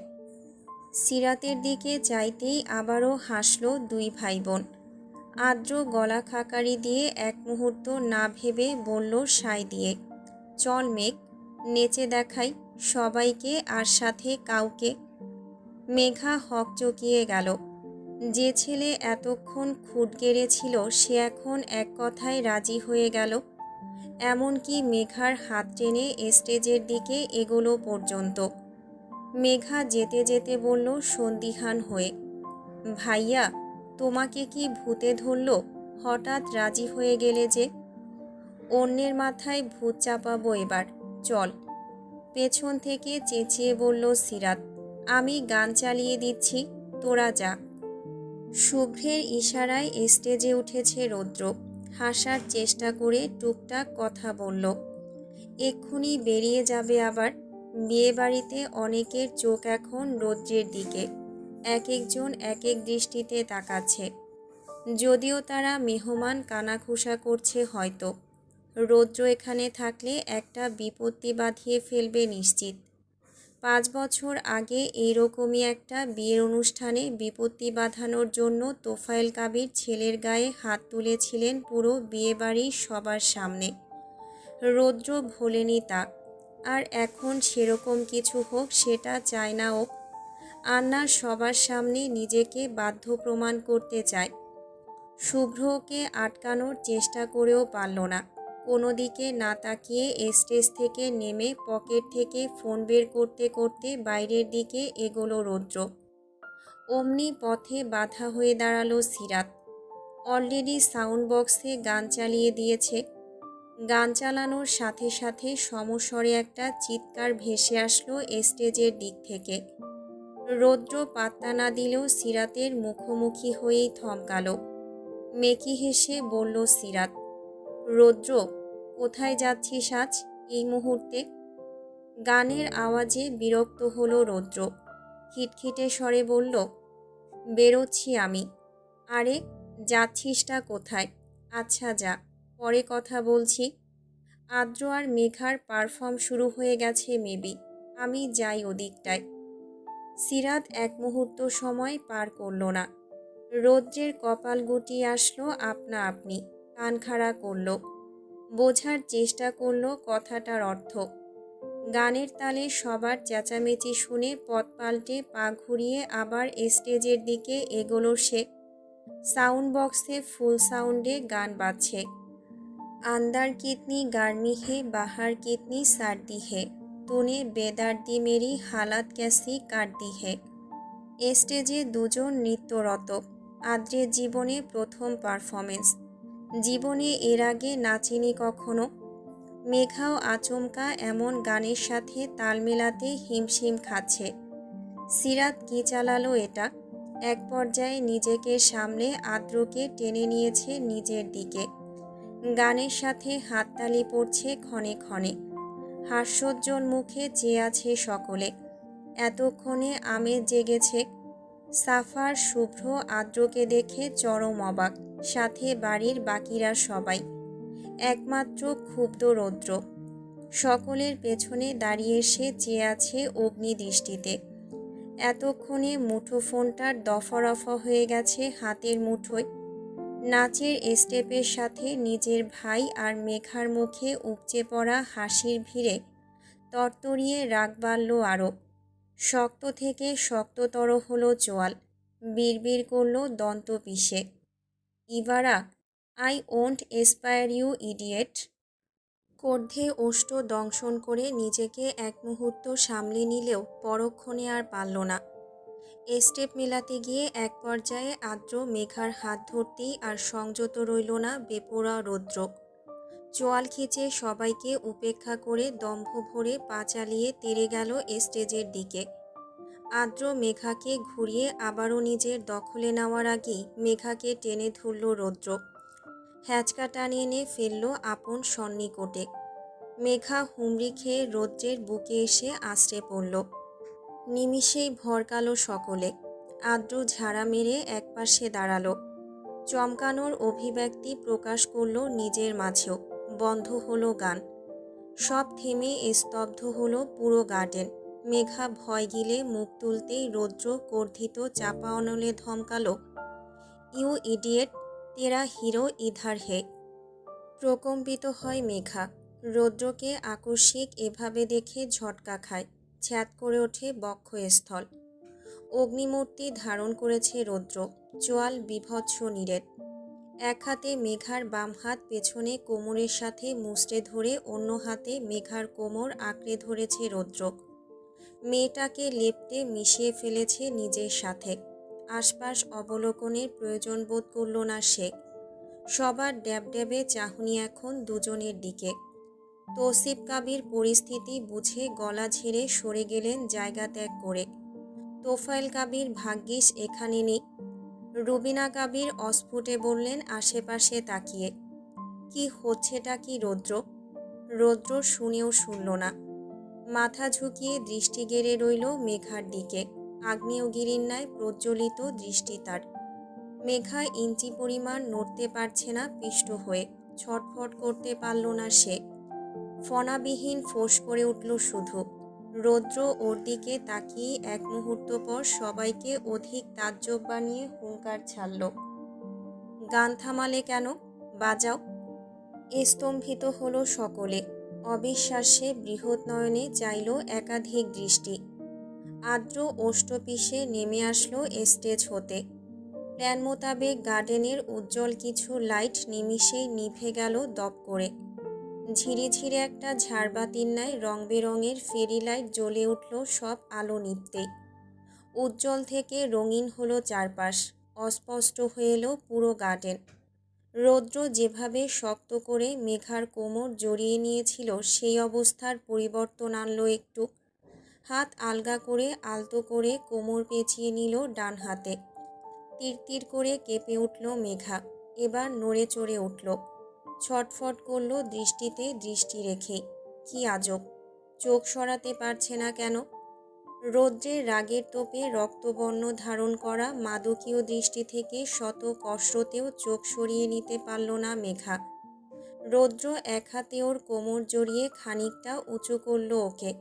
সিরাতের দিকে চাইতেই আবারও হাসল 2 ভাই বোন। আদ্র গলা খাকারি দিয়ে এক মুহূর্ত না ভেবে বলল সায় দিয়ে, চল মেঘ, নেচে দেখাই সবাইকে আর সাথে কাউকে। মেঘা হকচকিয়ে গেল। যে ছেলে এতক্ষণ খুঁত গেড়েছিল সে এখন এক কথায় রাজি হয়ে গেল। এমনকি মেঘার হাত টেনে স্টেজের দিকে এগোলো পর্যন্ত। মেঘা যেতে যেতে বলল সন্দিহান হয়ে, ভাইয়া, তোমাকে কি ভূতে ধরল? হঠাৎ রাজি হয়ে গেলে যে। অন্যের মাথায় ভূত চাপাবো এবার, চল। পেছন থেকে চেঁচিয়ে বলল সিরাত, আমি গান চালিয়ে দিচ্ছি, তোরা যা। শুভ্রের ইশারায় স্টেজে উঠেছে রৌদ্র। হাসার চেষ্টা করে টুকটাক কথা বলল। এক্ষুনি বেরিয়ে যাবে আবার। বিয়েবাড়িতে অনেকের চোখ এখন রৌদ্রের দিকে। এক একজন এক এক দৃষ্টিতে তাকাচ্ছে। যদিও তারা মেহমান কানাঘুষা করছে হয়তো। রৌদ্র এখানে থাকলে একটা বিপত্তি বাঁধিয়ে ফেলবে নিশ্চিত। 5 বছর আগে এইরকমই একটা বিয়ের অনুষ্ঠানে বিপত্তি বাঁধানোর জন্য তোফায়েল কাবির ছেলের গায়ে হাত তুলেছিলেন পুরো বিয়েবাড়ির সবার সামনে। রৌদ্র ভোলেনি তা। আর এখন সেরকম কিছু হোক সেটা চায় না ও। আন্নার সবার সামনে নিজেকে বাধ্য প্রমাণ করতে চায়। শুভ্রকে আটকানোর চেষ্টা করেও পারল না। কোনো দিকে না তাকিয়ে স্টেজ থেকে নেমে পকেট থেকে ফোন বের করতে করতে বাইরের দিকে এগোলো রৌদ্র। অমনি পথে বাধা হয়ে দাঁড়ালো সিরাত। অলরেডি সাউন্ড বক্সে গান চালিয়ে দিয়েছে। গান চালানোর সাথে সাথে সমস্বরে একটা চিৎকার ভেসে আসলো স্টেজের দিক থেকে। রৌদ্র পাত্তা না দিলেও সিরাতের মুখোমুখি হয়েই থমকালো। মেকি হেসে বলল সিরাত, রৌদ্র, কোথায় যাচ্ছিস আজ এই মুহূর্তে? গানের আওয়াজে বিরক্ত হলো রৌদ্র। খিটখিটে স্বরে বলল, বেরোচ্ছি আমি। আরে, যাচ্ছিসটা কোথায়? আচ্ছা যা, পরে কথা বলছি। আদ্র আর মেঘার পারফর্ম শুরু হয়ে গেছে মেবি, আমি যাই ওদিকটায়। সিরাত এক মুহূর্ত সময় পার করল না। রৌদ্রের কপাল গুটিয়ে আসলো আপনা আপনি। কান খাড়া করল। বোঝার চেষ্টা করল কথাটার অর্থ। গানের তালে সবার চেঁচামেচি শুনে পথ পাল্টে পা ঘুরিয়ে আবার স্টেজের দিকে এগোলো সে। সাউন্ড বক্সে ফুল সাউন্ডে গান বাজছে। আন্দার কিতনি গার্মি হে, বাহার কিতনি সার্দি হে, তুনে বেদার্দি মেরি হালাত ক্যাসি কাটদি হে। স্টেজে দুজন নৃত্যরত। আদ্রের জীবনে প্রথম পারফরমেন্স। জীবনে এর আগে নাচেনি কখনো। মেঘাও আচমকা এমন গানের সাথে তাল মেলাতে হিমশিম খাচ্ছে। সিরাত কি চালালো এটা? এক পর্যায়ে নিজেকে সামলে আদ্রকে টেনে নিয়েছে নিজের দিকে। গানের সাথে হাততালি পড়ছে ক্ষণে ক্ষণে। হাস্যোজ্জ্বল মুখে চেয়ে আছে সকলে। এতক্ষণে আমেজ জেগেছে। সাফার, শুভ্র, আদ্রকে দেখে চরম অবাক, সাথে বাড়ির বাকিরা সবাই। একমাত্র ক্ষুব্ধ রৌদ্র। সকলের পেছনে দাঁড়িয়ে সে চেয়ে আছে অগ্নিদৃষ্টিতে। এতক্ষণে মুঠোফোনটার দফারফা হয়ে গেছে হাতের মুঠোয়। নাচের স্টেপের সাথে নিজের ভাই আর মেঘার মুখে উপচে পড়া হাসির ভিড়ে তরতরিয়ে রাগ বাড়ল আরও। শক্ত থেকে শক্ততর হলো চোয়াল। বিড়বিড় করল দন্ত পিষে, ইভারা, I won't spare you idiot. কর্ধে ওষ্ঠ দংশন করে নিজেকে এক মুহূর্ত সামলে নিলেও পরক্ষণে আর পারল না। স্টেপ মেলাতে গিয়ে এক পর্যায়ে আদ্র মেঘার হাত ধরতেই আর সংযত রইল না বেপরোয়া রৌদ্র। চোয়াল খিচে সবাইকে উপেক্ষা করে দম্ভ ভরে পা চালিয়ে তেড়ে গেল স্টেজের দিকে। আদ্র মেঘাকে ঘুরিয়ে আবারও নিজের দখলে নেওয়ার আগেই মেঘাকে টেনে ধরল রৌদ্র। হ্যাচকা টানিয়ে এনে ফেলল আপন সন্নিকটে। মেঘা হুমড়ি খেয়ে রৌদ্রের বুকে এসে আছড়ে পড়ল। নিমিষেই ভরকালো সকলে। আদ্র ঝাড়া মেরে একপাশে দাঁড়ালো। চমকানোর অভিব্যক্তি প্রকাশ করল নিজের মাঝেও। বন্ধ হলো গান। সব থেমে স্তব্ধ হলো পুরো গার্ডেন। মেঘা ভয় গিলে মুখ তুলতেই রৌদ্র কর্ধিত চাপা অনলে ধমকালো, ইউ ইডিয়েট, তেরা হিরো ইধার হে। প্রকম্পিত হয় মেঘা। রৌদ্রকে আকস্মিক এভাবে দেখে ঝটকা খায়। ছ্যাদ করে ওঠে বক্ষস্থল। অগ্নিমূর্তি ধারণ করেছে রৌদ্র, চোয়াল বীভৎস নীরের। এক হাতে মেঘার বাম হাত পেছনে কোমরের সাথে মুচড়ে ধরে অন্য হাতে মেঘার কোমর আঁকড়ে ধরেছে রৌদ্র। মেয়েটাকে লেপ্টে মিশিয়ে ফেলেছে নিজের সাথে। আশপাশ অবলোকনের প্রয়োজন বোধ করল না সে। সবার ড্যাবড্যাবে চাহনি এখন দুজনের দিকে। তৌসিফ কাবির পরিস্থিতি বুঝে গলা ঝেড়ে সরে গেলেন জায়গা ত্যাগ করে। তোফায়েল কাবির ভাগ্যিস এখানে নেই। রুবিনা কাবির অস্ফুটে বললেন আশেপাশে তাকিয়ে, কি হচ্ছেটা কি রৌদ্র? রৌদ্র শুনেও শুনল না। মাথা ঝুঁকিয়ে দৃষ্টি গেড়ে রইল মেঘার দিকে। আগ্নেয়গিরির ন্যায় প্রজ্বলিত দৃষ্টি তার। মেঘা ইঞ্চি পরিমাণ নড়তে পারছে না পিষ্ট হয়ে। ছটফট করতে পারল না সে। ফণাবিহীন ফোঁস করে উঠল শুধু। রৌদ্র ওর দিকে তাকিয়ে এক মুহূর্ত পর সবাইকে অধিক তাজ্জব বানিয়ে হুঙ্কার ছাড়ল, গান থামালে কেন? বাজাও। স্তম্ভিত হলো সকলে। অবিশ্বাস্যে বৃহৎ নয়নে চাইল একাধিক দৃষ্টি। আর্দ্র ওষ্ঠপিসে নেমে আসলো স্টেজ হতে। প্ল্যান মোতাবেক গার্ডেনের উজ্জ্বল কিছু লাইট নিমিষেই নিভে গেল দপ করে। ঝিরিঝিরে একটা ঝাড়বাতির ন্যায় রং বেরঙের ফেরি লাইট জ্বলে উঠল সব আলো নিভতেই। উজ্জ্বল থেকে রঙিন হলো চারপাশ। অস্পষ্ট হয়ে এলো পুরো গার্ডেন। রৌদ্র যেভাবে শক্ত করে মেঘার কোমর জড়িয়ে নিয়েছিল সেই অবস্থার পরিবর্তন আনলো একটু। হাত আলগা করে আলতো করে কোমর পেঁচিয়ে নিল ডান হাতে। তিরতির করে কেঁপে উঠল মেঘা। এবার নড়ে চড়ে উঠল। ছটফট করল দৃষ্টিতে দৃষ্টি রেখে। কি আজব, চোখ সরাতে পারছে না কেন? রৌদ্রের রাগের তোপে রক্তবর্ণ ধারণ করা মাদকীয় দৃষ্টি থেকে শত কষ্টতেও চোখ সরিয়ে নিতে পারল না মেঘা। রৌদ্র এক হাতে ওর কোমর জড়িয়ে খানিকটা উঁচু করল ওকে।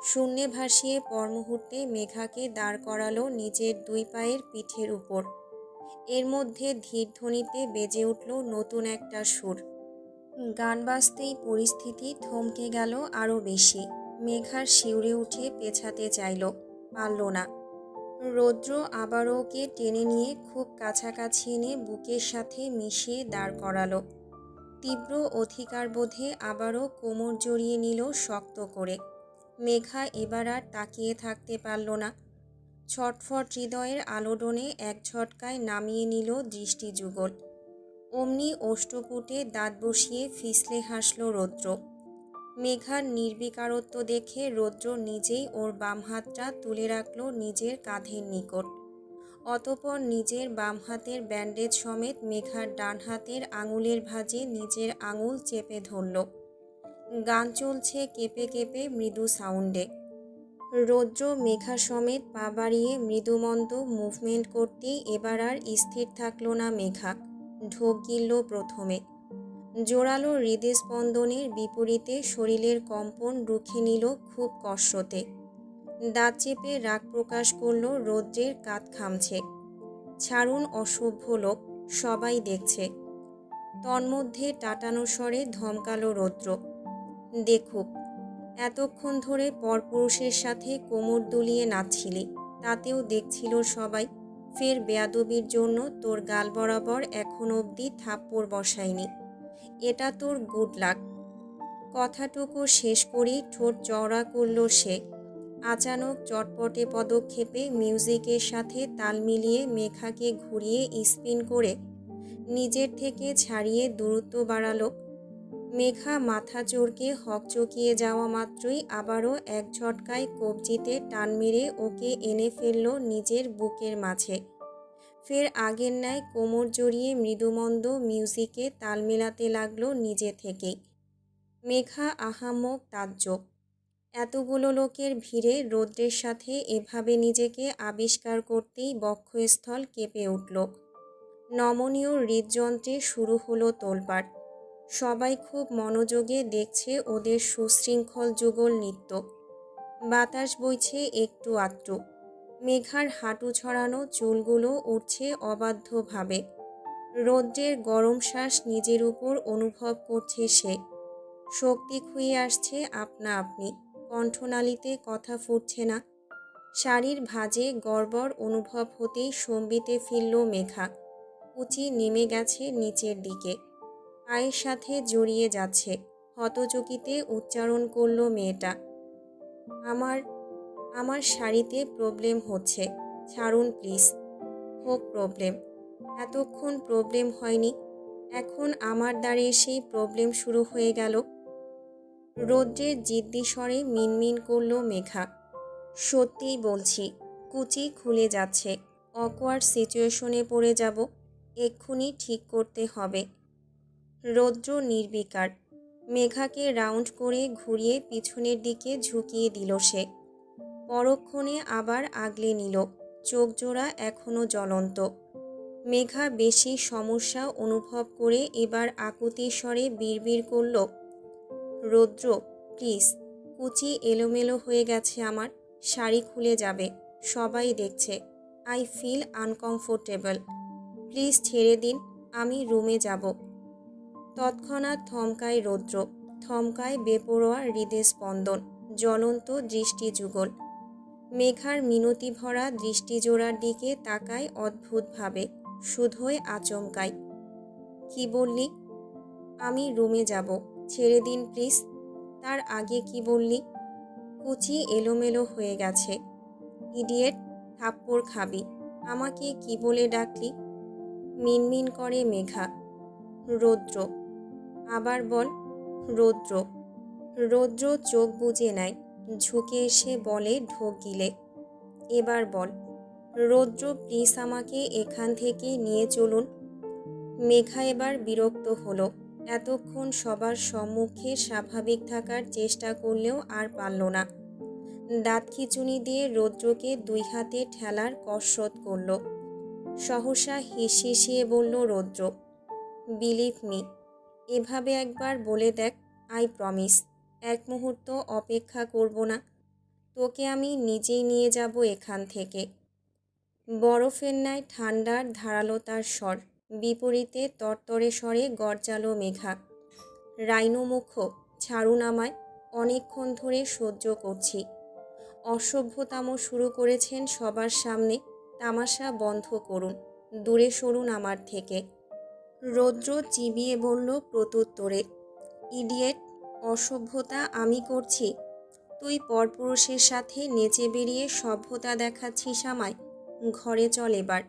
শূন্যে ভাসিয়ে পর মুহূর্তে মেঘাকে দাঁড় করালো নিজের দুই পায়ের পিঠের উপর। এর মধ্যে ধীর ধ্বনিতে বেজে উঠল নতুন একটা সুর। গান বাজতেই পরিস্থিতি থমকে গেল আরও বেশি। মেঘার শিউরে উঠে পেছাতে চাইল, পারল না। রৌদ্র আবারও ওকে টেনে নিয়ে খুব কাছাকাছি এনে বুকের সাথে মিশিয়ে দাঁড় করালো। তীব্র অধিকারবোধে আবারও কোমর জড়িয়ে নিল শক্ত করে। মেঘা এবার আর তাকিয়ে থাকতে পারল না। ছটফট হৃদয়ের আলোড়নে এক ঝটকায় নামিয়ে নিল দৃষ্টিযুগল। অমনি ওষ্ঠপুটে দাঁত বসিয়ে ফিসলে হাসল রৌদ্র। মেঘার নির্বিকারত্ব দেখে রৌদ্র নিজেই ওর বাম হাতটা তুলে রাখল নিজের কাঁধের নিকট। অতঃপর নিজের বাম হাতের ব্যান্ডেজ সমেত মেঘার ডান হাতের আঙুলের ভাঁজে নিজের আঙুল চেপে ধরল। গান চলছে কেঁপে কেঁপে মৃদু সাউন্ডে। রৌদ্র মেঘা সমেত পা বাড়িয়ে মৃদুমন্দ মুভমেন্ট করতেই এবার আর স্থির থাকল না মেঘা। ঢোক গিলল প্রথমে। জোরালো হৃদস্পন্দনের বিপরীতে শরীরের কম্পন রুখে নিল খুব কষ্টতে। দাঁত চেপে রাগ প্রকাশ করল রৌদ্রের কাঁধ খামছে। ছাড়ুন অসভ্য লোক, সবাই দেখছে। তন্মধ্যে টাটানো স্বরে ধমকালো রৌদ্র, দেখুক। এতক্ষণ ধরে পরপুরুষের সাথে কোমর দুলিয়ে নাচছিলি, তাতেও দেখছিল সবাই। ফের বেয়াদবির জন্য তোর গাল বরাবর এখন অবধি থাপ্পড় বসায়নি। এটা তোর গুড লাক। কথাটুকু শেষ করেই ঠোঁট চওড়া করল সে। আচানক চটপটে পদক্ষেপে মিউজিকের সাথে তাল মিলিয়ে মেঘাকে ঘুরিয়ে স্পিন করে নিজের থেকে ছাড়িয়ে দূরত্ব বাড়ালো। মেঘা মাথা চড়কে হকচকিয়ে যাওয়া মাত্রই আবারও এক ঝটকায় কবজিতে টান মেরে ওকে এনে ফেলল নিজের বুকের মাঝে। ফের আগের ন্যায় কোমর জড়িয়ে মৃদুমন্দ মিউজিকে তাল মেলাতে লাগলো নিজে থেকেই। মেঘা আহাম্মক তাজ্জব। এতগুলো লোকের ভিড়ে রৌদ্রের সাথে এভাবে নিজেকে আবিষ্কার করতেই বক্ষস্থল কেঁপে উঠল। নমনীয় হৃদযন্ত্রে শুরু হলো তোলপাড়। সবাই খুব মনোযোগে দেখছে ওদের সুশৃঙ্খল যুগল নৃত্য। বাতাস বইছে একটু আধটু। মেঘার হাঁটু ছড়ানো চুলগুলো উঠছে অবাধ্যভাবে। রৌদ্রের গরম শ্বাস নিজের উপর অনুভব করছে সে। শক্তি খুইয়ে আসছে আপনা আপনি। কণ্ঠনালীতে কথা ফুটছে না। শাড়ির ভাঁজে গড়বড় অনুভব হতেই সম্বিতে ফিরল মেঘা। কুচি নেমে গেছে নিচের দিকে, পায়ের সাথে জড়িয়ে যাচ্ছে। হতচকিতে উচ্চারণ করল মেয়েটা, আমার আমার শাড়িতে প্রবলেম হচ্ছে, ছাড়ুন প্লিজ। হোক প্রবলেম, এতক্ষণ প্রবলেম হয়নি, এখন আমার দ্বারে সেই প্রবলেম শুরু হয়ে গেল। রৌদ্রের জিদ্দি স্বরে মিনমিন করল মেঘা, সত্যিই বলছি, কুচি খুলে যাচ্ছে, অকওয়ার্ড সিচুয়েশনে পড়ে যাব, এক্ষুনি ঠিক করতে হবে। রৌদ্র নির্বিকার। মেঘাকে রাউন্ড করে ঘুরিয়ে পিছনের দিকে ঝুঁকিয়ে দিল সে। পরক্ষণে আবার আগলে নিল, চোখ জোড়া এখনো জ্বলন্ত। মেঘা বেশি সমস্যা অনুভব করে এবার আকুতির স্বরে বিড়বিড় করল, রৌদ্র প্লিজ, কুচি এলোমেলো হয়ে গেছে আমার, শাড়ি খুলে যাবে, সবাই দেখছে, আই ফিল আনকমফোর্টেবল, প্লিজ ছেড়ে দিন, আমি রুমে যাব। তৎক্ষণাৎ থমকায় রৌদ্র, থমকায় বেপরোয়া হৃদস্পন্দন, জ্বলন্ত দৃষ্টি যুগল। মেঘার মিনতি ভরা দৃষ্টিজোড়ার দিকে তাকায় অদ্ভুতভাবে, শুধুই আচমকায়। কি বললি? আমি রুমে যাব, ছেড়ে দিন প্লিজ। তার আগে কি বললি? কুচি এলোমেলো হয়ে গেছে। ইডিয়েট, থাপ্পড় খাবি। আমাকে কি বলে ডাকলি? মিনমিন করে মেঘা। রৌদ্র। আবার বল। রৌদ্র। রৌদ্র চোখ বুজে নেয়, ঝুঁকে এসে বলে ঢোক গিলে, এবার বল। রৌদ্র প্লিজ, আমাকে এখান থেকে নিয়ে চলুন। মেঘা এবার বিরক্ত হলো। এতক্ষণ সবার সম্মুখে স্বাভাবিক থাকার চেষ্টা করলেও আর পারল না। দাঁত খিঁচুনি দিয়ে রৌদ্রকে দুই হাতে ঠেলার কসরত করল। সহসা হিসিয়ে বলল রৌদ্র, বিলিভ মি, এভাবে একবার বলে দেখ, আই প্রমিস, এক মুহূর্ত অপেক্ষা করব না, তোকে আমি নিজেই নিয়ে যাব এখান থেকে। বরফের ন্যায় ঠান্ডার ধারালোতার স্বর, বিপরীতে তরতরে স্বরে গর্জালো মেঘা, রাইনো মুখ, ছাড়ুন আমায়, অনেকক্ষণ ধরে সহ্য করছি। অসভ্যতাম শুরু করেছেন সবার সামনে, তামাশা বন্ধ করুন, দূরে সরুন আমার থেকে। রৌদ্র চিবিয়ে বলল প্রত্যুত্তরে, ইডিয়েট, অসভ্যতা আমি করছি? তুই পরপুরুষের সাথে নেচে বেরিয়ে সভ্যতা দেখাচ্ছিস আমায়? ঘরে চল এবার,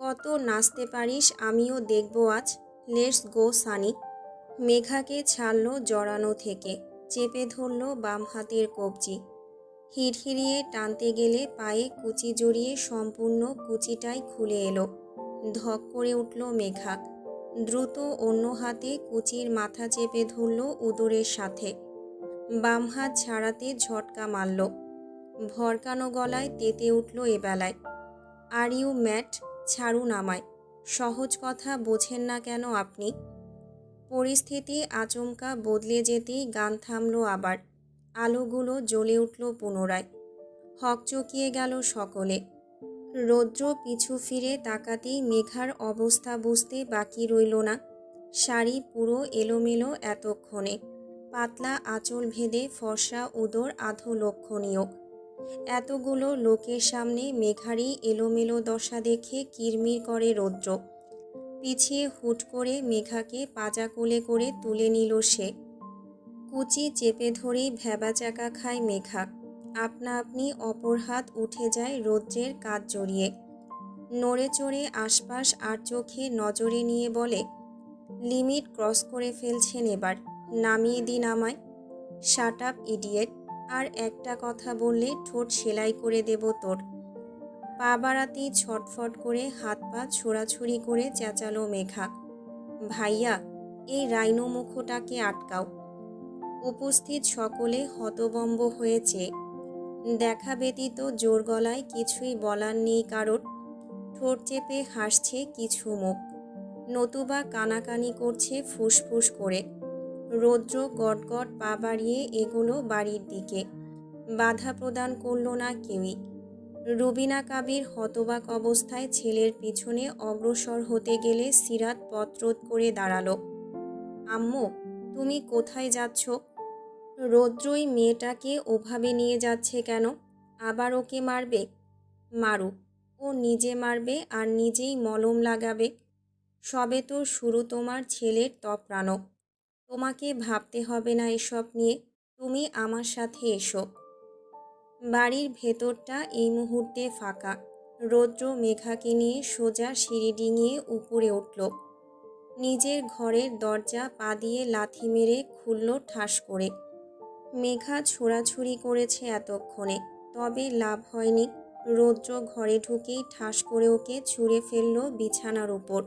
কত নাচতে পারিস আমিও দেখব আজ, লেটস গো সানি। মেঘাকে ছাড়ল জড়ানো থেকে, চেপে ধরল বাম হাতের কবজি। হিড়হিড়িয়ে টানতে গেলে পায়ে কুচি জড়িয়ে সম্পূর্ণ কুচিটাই খুলে এলো। ধক করে উঠল মেঘা, দ্রুত অন্য হাতে কুচির মাথা চেপে ধরল উদরের সাথে। বাম হাত ছাড়াতে ঝটকা মারল। ভরকানো গলায় তেতে উঠল এবেলায়, আর ইউ ম্যাট, ছাড়ুন আমায়, সহজ কথা বোঝেন না কেন আপনি? পরিস্থিতি আচমকা বদলে যেতেই গান থামল আবার। আলোগুলো জ্বলে উঠল পুনরায়। হকচকিয়ে গেল সকলে। রৌদ্র পিছু ফিরে তাকাতেই মেঘার অবস্থা বুঝতে বাকি রইল না। শাড়ি পুরো এলোমেলো এতক্ষণে, পাতলা আঁচল ভেদে ফর্সা উদর আধো লক্ষণীয়। এতগুলো লোকের সামনে মেঘারই এলোমেলো দশা দেখে কিরমির করে রৌদ্র। পিছিয়ে হুট করে মেঘাকে পাজা কোলে করে তুলে নিল সে। কুচি চেপে ধরেই ভ্যাবাচাকা খায় মেঘা। আপনা আপনি অপর হাত উঠে যায় রৌদ্রের কাঁধ জড়িয়ে। নড়ে চড়ে আশপাশ আর চোখে নজরে নিয়ে বলে, লিমিট ক্রস করে ফেলছেন এবার, নামিয়ে দিন আমায়। শাট আপ ইডিয়েট, আর একটা কথা বললে ঠোঁট সেলাই করে দেব তোর। পা বাড়াতেই ছটফট করে হাত পা ছোড়াছুড়ি করে চেঁচালো মেঘা, ভাইয়া, এই রাইনো মুখোটাকে আটকাও। উপস্থিত সকলে হতবম্ব হয়েছে। দেখা ব্যতীত জোর গলায় কিছুই বলার নেই কারোর। ঠোঁট চেপে হাসছে কিছু মুখ, নতুবা কানাকানি করছে ফুসফুস করে। রৌদ্র গটগট পা বাড়িয়ে এগোলো বাড়ির দিকে। বাধা প্রদান করল না কেউই। রুবিনা কাবির হতবাক অবস্থায় ছেলের পিছনে অগ্রসর হতে গেলে সিরাত পত্রোধ করে দাঁড়ালো, আম্মু, তুমি কোথায় যাচ্ছ? রৌদ্রই মেয়েটাকে ওভাবে নিয়ে যাচ্ছে কেন? আবার ওকে মারবে? মারুক, ও নিজে মারবে আর নিজেই মলম লাগাবে। সবে তো শুরু তোমার ছেলের তপ্রানো। তোমাকে ভাবতে হবে না এসব নিয়ে, তুমি আমার সাথে এসো। বাড়ির ভেতরটা এই মুহূর্তে ফাঁকা। রৌদ্র মেঘাকে নিয়ে সোজা সিঁড়ি ডিঙিয়ে উপরে উঠল। নিজের ঘরের দরজা পা দিয়ে লাথি মেরে খুলল ঠাস করে। মেঘা ছোড়াছুড়ি করেছে এতক্ষণে, তবে লাভ হয়নি। রৌদ্র ঘরে ঢুকেই ঠাস করে ওকে ছুঁড়ে ফেলল বিছানার উপর।